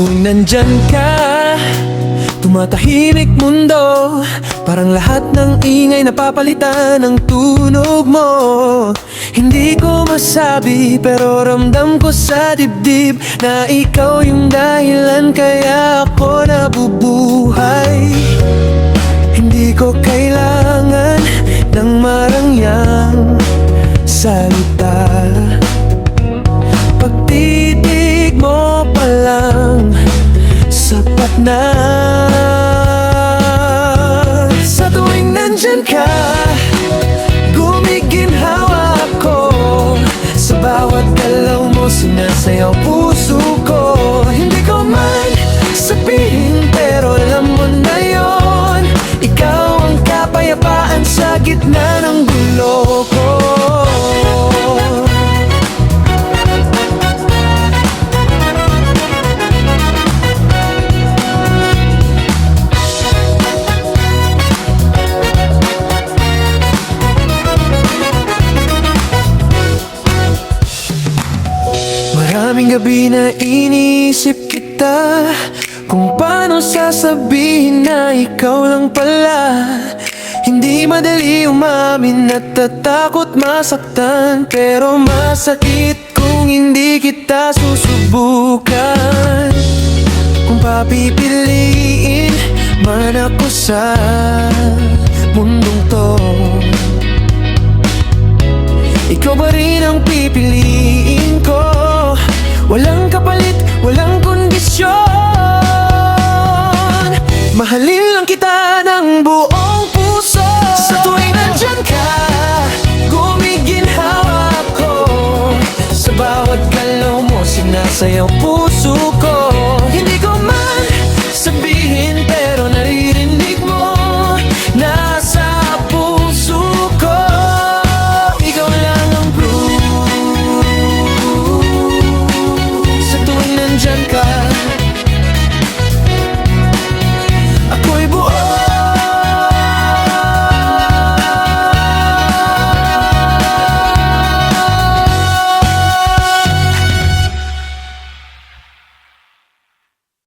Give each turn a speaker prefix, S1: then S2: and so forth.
S1: tuwing nandyan ka, tumatahimik mundo. Parang lahat ng ingay napapalitan ng tunog mo. Hindi ko masabi pero ramdam ko sa dibdib na ikaw yung dahilan kaya ako nabubuhay. Hindi ko kailangan ng marangyang salita. Pagtitig mo pa lang sapat na. Sa tuwing nandyan ka, gumiginhawa ako. Sa bawat galaw mo, sinasayaw puso ko. Hindi ko man sabihin pero alam mo na yon. Ikaw ang kapayapaan sa gitna ng gulo ko. Maraming gabi na iniisip kita, kung paano sasabihin na ikaw lang pala. Hindi madali umamin at tatakot masaktan, pero masakit kung hindi kita susubukan. Kung papipiliin man ako sa mundong to, ikaw pa rin ang pipiliin ko. Walang kapalit, walang kondisyon. Mahalin lang kita ng buong puso. Sa tuwing nandyan ka, gumiginhawa ako. Sa bawat galaw mo, sinasayaw puso ko.